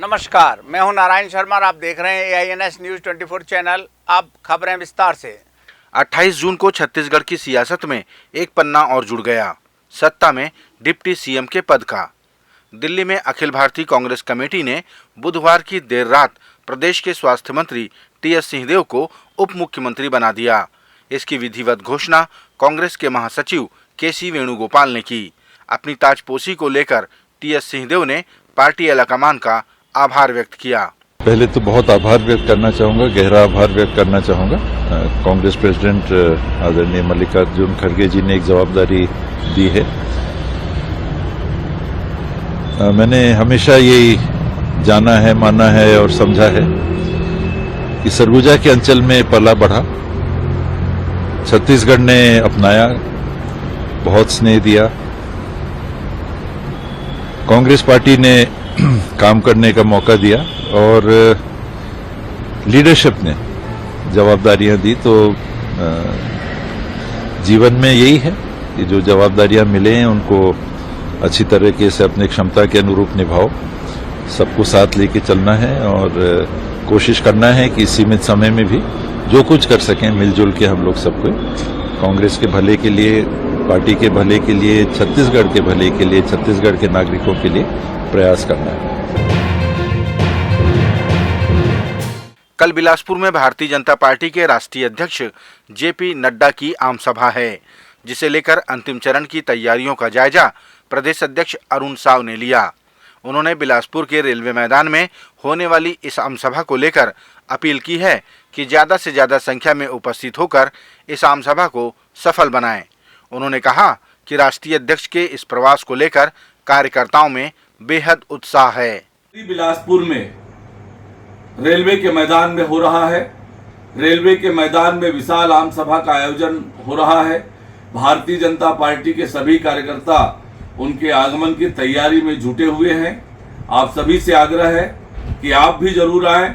नमस्कार, मैं हूं नारायण शर्मा और आप देख रहे हैं AINS न्यूज़ 24 चैनल। अब खबरें विस्तार से। 28 जून को छत्तीसगढ़ की सियासत में एक पन्ना और जुड़ गया, सत्ता में डिप्टी सीएम के पद का। दिल्ली में अखिल भारतीय कांग्रेस कमेटी ने बुधवार की देर रात प्रदेश के स्वास्थ्य मंत्री TS सिंहदेव को उप मुख्यमंत्री बना दिया। इसकी विधिवत घोषणा कांग्रेस के महासचिव KC वेणुगोपाल ने की। अपनी ताजपोशी को लेकर TS सिंहदेव ने पार्टी आलाकमान का आभार व्यक्त किया। पहले तो बहुत आभार व्यक्त करना चाहूँगा, गहरा आभार व्यक्त करना चाहूँगा। कांग्रेस प्रेसिडेंट आदरणीय मल्लिकार्जुन खड़गे जी ने एक जवाबदारी दी है। मैंने हमेशा यही जाना है, माना है और समझा है कि सरगुजा के अंचल में पला बढ़ा, छत्तीसगढ़ ने अपनाया, बहुत स्नेह दिया। कांग्रेस पार्टी ने काम करने का मौका दिया और लीडरशिप ने जवाबदारियां दी। तो जीवन में यही है कि जो जवाबदारियां मिले हैं उनको अच्छी तरीके से अपनी क्षमता के अनुरूप निभाओ, सबको साथ लेके चलना है और कोशिश करना है कि सीमित समय में भी जो कुछ कर सकें मिलजुल के हम लोग सबको कांग्रेस के भले के लिए, पार्टी के भले के लिए, छत्तीसगढ़ के भले के लिए, छत्तीसगढ़ के नागरिकों के लिए प्रयास करना है। कल बिलासपुर में भारतीय जनता पार्टी के राष्ट्रीय अध्यक्ष JP नड्डा की आम सभा है, जिसे लेकर अंतिम चरण की तैयारियों का जायजा प्रदेश अध्यक्ष अरुण साव ने लिया। उन्होंने बिलासपुर के रेलवे मैदान में होने वाली इस आम सभा को लेकर अपील की है कि ज़्यादा से ज़्यादा संख्या में उपस्थित होकर इस आम सभा को सफल बनाएं। उन्होंने कहा कि राष्ट्रीय अध्यक्ष के इस प्रवास को लेकर कार्यकर्ताओं में बेहद उत्साह है। बिलासपुर में रेलवे के मैदान में हो रहा है। रेलवे के मैदान में विशाल आम सभा का आयोजन हो रहा है। भारतीय जनता पार्टी के सभी कार्यकर्ता उनके आगमन की तैयारी में जुटे हुए हैं। आप सभी से आग्रह है कि आप भी जरूर आएं।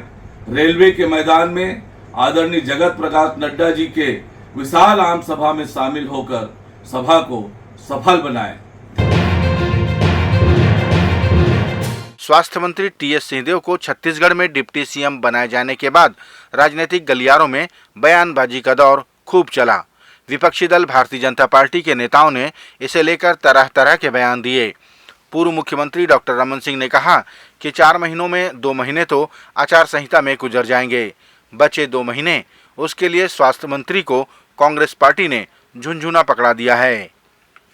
रेलवे के मैदान में आदरणीय जगत प्रकाश नड्डा जी के विशाल आम सभा में शामिल होकर सभा को सफल बनाएं। स्वास्थ्य मंत्री TS सिंहदेव को छत्तीसगढ़ में डिप्टी सीएम बनाए जाने के बाद राजनीतिक गलियारों में बयानबाजी का दौर खूब चला। विपक्षी दल भारतीय जनता पार्टी के नेताओं ने इसे लेकर तरह तरह के बयान दिए। पूर्व मुख्यमंत्री डॉक्टर रमन सिंह ने कहा कि 4 महीनों में 2 महीने तो आचार संहिता में गुजर जाएंगे, बचे 2 महीने उसके लिए स्वास्थ्य मंत्री को कांग्रेस पार्टी ने झुनझुना पकड़ा दिया है।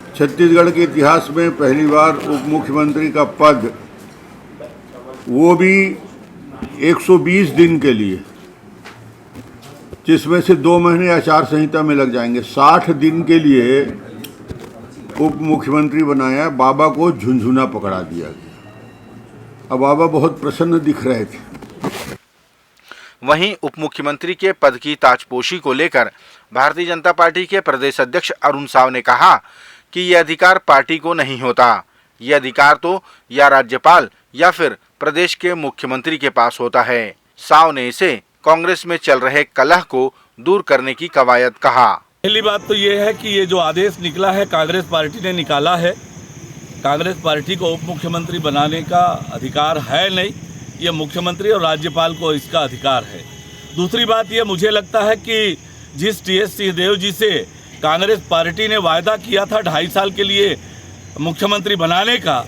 छत्तीसगढ़ के इतिहास में पहली बार उप मुख्यमंत्री का पद, वो भी 120 दिन के लिए, जिसमें से 2 महीने आचार संहिता में लग जाएंगे। 60 दिन के लिए उप मुख्यमंत्री बनाया, बाबा को झुनझुना पकड़ा दिया गया। अब बाबा बहुत प्रसन्न दिख रहे थे। वहीं उप मुख्यमंत्री के पद की ताजपोशी को लेकर भारतीय जनता पार्टी के प्रदेश अध्यक्ष अरुण साव ने कहा कि यह अधिकार पार्टी को नहीं होता। यह अधिकार तो या राज्यपाल या फिर प्रदेश के मुख्यमंत्री के पास होता है। साव ने इसे कांग्रेस में चल रहे कलह को दूर करने की कवायद कहा। पहली बात तो ये है कि ये जो आदेश निकला है कांग्रेस पार्टी ने निकाला है। कांग्रेस पार्टी को उप मुख्यमंत्री बनाने का अधिकार है नहीं, ये मुख्यमंत्री और राज्यपाल को इसका अधिकार है। दूसरी बात ये मुझे लगता है कि जिस TS सिंहदेव जी से कांग्रेस पार्टी ने वायदा किया था 2.5 साल के लिए मुख्यमंत्री बनाने का,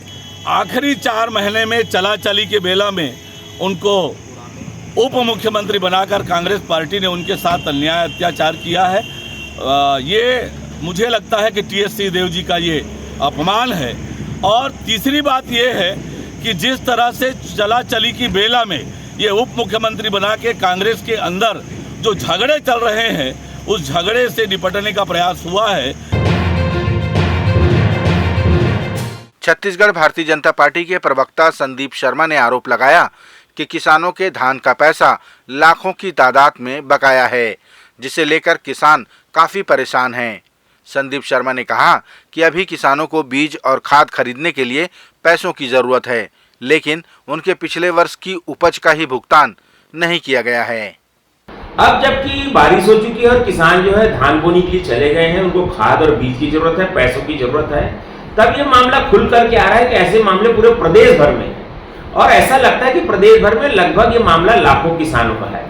आखिरी 4 महीने में चला चली के बेला में उनको उप मुख्यमंत्री बनाकर कांग्रेस पार्टी ने उनके साथ अन्याय अत्याचार किया है। ये मुझे लगता है कि TS सिंहदेव जी का ये अपमान है। और तीसरी बात ये है कि जिस तरह से चला चली की बेला में ये उप मुख्यमंत्री बना के कांग्रेस के अंदर जो झगड़े चल रहे हैं, उस झगड़े से निपटने का प्रयास हुआ है। छत्तीसगढ़ भारतीय जनता पार्टी के प्रवक्ता संदीप शर्मा ने आरोप लगाया कि किसानों के धान का पैसा लाखों की तादाद में बकाया है, जिसे लेकर किसान काफी परेशान हैं। संदीप शर्मा ने कहा कि अभी किसानों को बीज और खाद खरीदने के लिए पैसों की जरूरत है, लेकिन उनके पिछले वर्ष की उपज का ही भुगतान नहीं किया गया है। अब जबकि बारिश हो चुकी है और किसान जो है धान बोने के लिए चले गए हैं, उनको खाद और बीज की जरूरत है, पैसों की जरूरत है, तब ये मामला खुल करके आ रहा है कि ऐसे मामले पूरे प्रदेश भर में और ऐसा लगता है कि प्रदेश भर में लगभग ये मामला लाखों किसानों का है।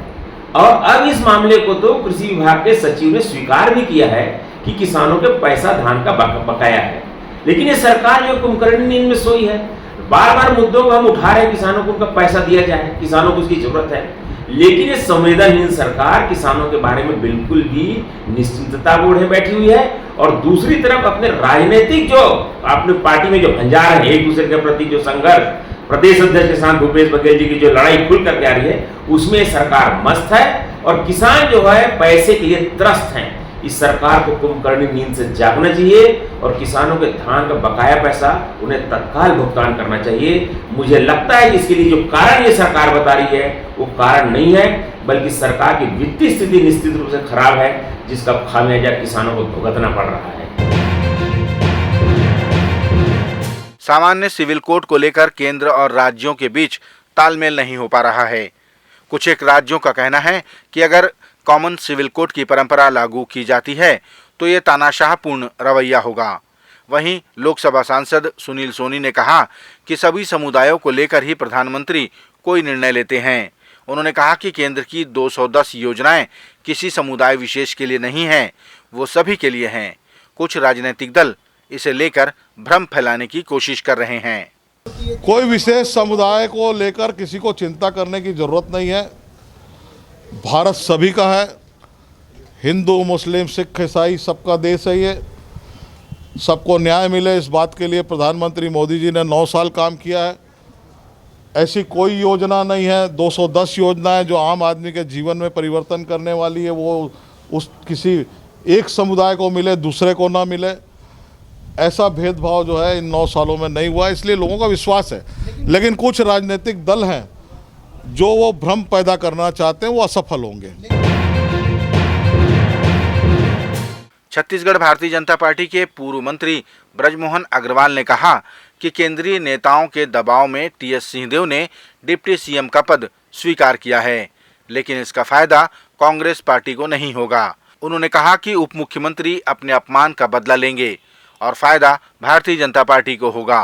और अब इस मामले को तो कृषि विभाग के सचिव ने स्वीकार भी किया है कि किसानों के पैसा धान का बकाया है। लेकिन ये सरकार जो कुंभकर्णी नींद में सोई है, बार बार मुद्दों को हम उठा रहे हैं, किसानों को उनका पैसा दिया जाए, किसानों को उसकी जरूरत है, लेकिन ये संवेदनहीन सरकार किसानों के बारे में बिल्कुल भी निश्चिंतता ओढ़े बैठी हुई है। और दूसरी तरफ अपने राजनीतिक जो अपने पार्टी में जो भंजार है, एक दूसरे के प्रति जो संघर्ष, प्रदेश अध्यक्ष के साथ भूपेश बघेल जी की जो लड़ाई खुल करके आ रही है, उसमें सरकार मस्त है और किसान जो है पैसे के लिए त्रस्त हैं। इस सरकार को कुंभकर्णी नींद से जागना चाहिए और किसानों के धान का बकाया पैसा उन्हें तत्काल भुगतान करना चाहिए। मुझे लगता है कि इसके लिए जो कारण ये सरकार बता रही है वो कारण नहीं है, बल्कि सरकार की वित्तीय स्थिति निश्चित रूप से खराब है, जिसका खामियाजा किसानों को भुगतना पड़ रहा है। सामान्य सिविल कोड को लेकर केंद्र और राज्यों के बीच तालमेल नहीं हो पा रहा है। कुछ एक राज्यों का कहना है कि अगर कॉमन सिविल कोड की परंपरा लागू की जाती है तो ये तानाशाहपूर्ण रवैया होगा। वहीं लोकसभा सांसद सुनील सोनी ने कहा कि सभी समुदायों को लेकर ही प्रधानमंत्री कोई निर्णय लेते हैं। उन्होंने कहा कि केंद्र की 210 योजनाएं किसी समुदाय विशेष के लिए नहीं हैं, वो सभी के लिए हैं। कुछ राजनीतिक दल इसे लेकर भ्रम फैलाने की कोशिश कर रहे हैं। कोई विशेष समुदाय को लेकर किसी को चिंता करने की जरूरत नहीं है। भारत सभी का है, हिंदू मुस्लिम सिख ईसाई सबका देश है ये। सबको न्याय मिले इस बात के लिए प्रधानमंत्री मोदी जी ने 9 साल काम किया है। ऐसी कोई योजना नहीं है, 210 योजनाएं जो आम आदमी के जीवन में परिवर्तन करने वाली है वो उस किसी एक समुदाय को मिले दूसरे को ना मिले, ऐसा भेदभाव जो है इन 9 सालों में नहीं हुआ, इसलिए लोगों का विश्वास है। लेकिन कुछ राजनीतिक दल हैं जो वो भ्रम पैदा करना चाहते हैं, वो असफल होंगे। छत्तीसगढ़ भारतीय जनता पार्टी के पूर्व मंत्री ब्रजमोहन अग्रवाल ने कहा कि केंद्रीय नेताओं के दबाव में टीएस सिंहदेव ने डिप्टी सीएम का पद स्वीकार किया है, लेकिन इसका फायदा कांग्रेस पार्टी को नहीं होगा। उन्होंने कहा कि उप मुख्यमंत्री अपने अपमान का बदला लेंगे और फायदा भारतीय जनता पार्टी को होगा।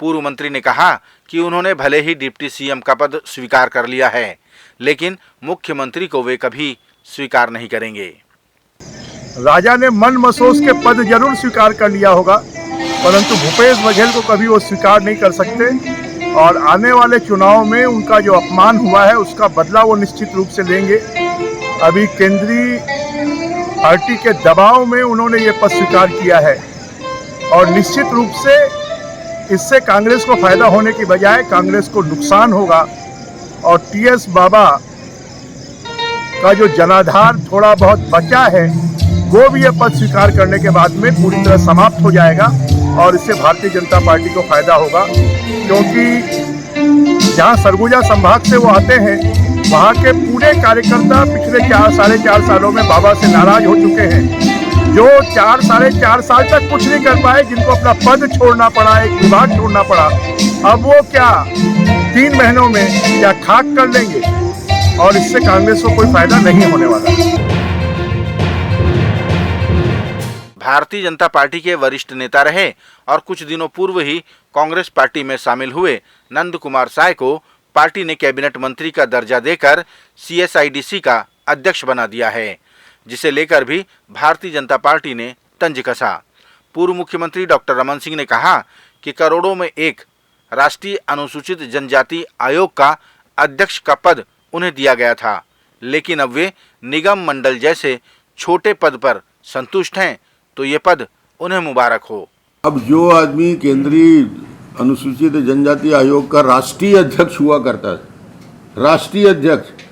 पूर्व मंत्री ने कहा कि उन्होंने भले ही डिप्टी सीएम का पद स्वीकार कर लिया है, लेकिन मुख्यमंत्री को वे कभी स्वीकार नहीं करेंगे। राजा ने मन मसोस के पद जरूर स्वीकार कर लिया होगा, परंतु भूपेश बघेल को कभी वो स्वीकार नहीं कर सकते और आने वाले चुनाव में उनका जो अपमान हुआ है उसका बदला वो निश्चित रूप से लेंगे। अभी केंद्रीय पार्टी के दबाव में उन्होंने ये पद स्वीकार किया है और निश्चित रूप से इससे कांग्रेस को फायदा होने की बजाय कांग्रेस को नुकसान होगा और टीएस बाबा का जो जनाधार थोड़ा बहुत बचा है वो भी यह पद स्वीकार करने के बाद में पूरी तरह समाप्त हो जाएगा और इससे भारतीय जनता पार्टी को फायदा होगा, क्योंकि जहां सरगुजा संभाग से वो आते हैं वहां के पूरे कार्यकर्ता पिछले 4-4.5 सालों में बाबा से नाराज हो चुके हैं। जो 4-4.5 साल तक कुछ नहीं कर पाए, जिनको अपना पद छोड़ना पड़ा, एक विभाग छोड़ना पड़ा, अब वो क्या 3 महीनों में क्या खाक कर लेंगे और इससे कांग्रेस को कोई फायदा नहीं होने वाला। भारतीय जनता पार्टी के वरिष्ठ नेता रहे और कुछ दिनों पूर्व ही कांग्रेस पार्टी में शामिल हुए नंद कुमार साय को पार्टी ने कैबिनेट मंत्री का दर्जा देकर CSIDC का अध्यक्ष बना दिया है, जिसे लेकर भी भारतीय जनता पार्टी ने तंज कसा। पूर्व मुख्यमंत्री डॉक्टर रमन सिंह ने कहा कि करोड़ों में एक राष्ट्रीय अनुसूचित जनजाति आयोग का अध्यक्ष का पद उन्हें दिया गया था, लेकिन अब वे निगम मंडल जैसे छोटे पद पर संतुष्ट हैं, तो ये पद उन्हें मुबारक हो। अब जो आदमी केंद्रीय अनुसूचित जनजाति आयोग का राष्ट्रीय अध्यक्ष हुआ करता है, राष्ट्रीय अध्यक्ष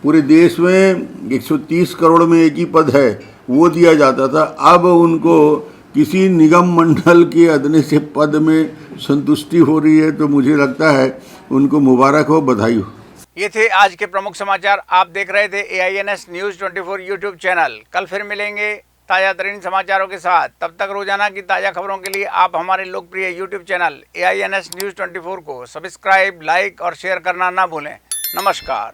पूरे देश में 130 करोड़ में एक ही पद है, वो दिया जाता था, अब उनको किसी निगम मंडल के अदने से पद में संतुष्टि हो रही है, तो मुझे लगता है उनको मुबारक हो, बधाई हो। ये थे आज के प्रमुख समाचार। आप देख रहे थे AINS न्यूज़ 24 यूट्यूब चैनल। कल फिर मिलेंगे ताज़ा तरीन समाचारों के साथ। तब तक रोजाना की ताज़ा खबरों के लिए आप हमारे लोकप्रिय यूट्यूब चैनल AINS न्यूज़ 24 को सब्सक्राइब, लाइक और शेयर करना ना भूलें। नमस्कार।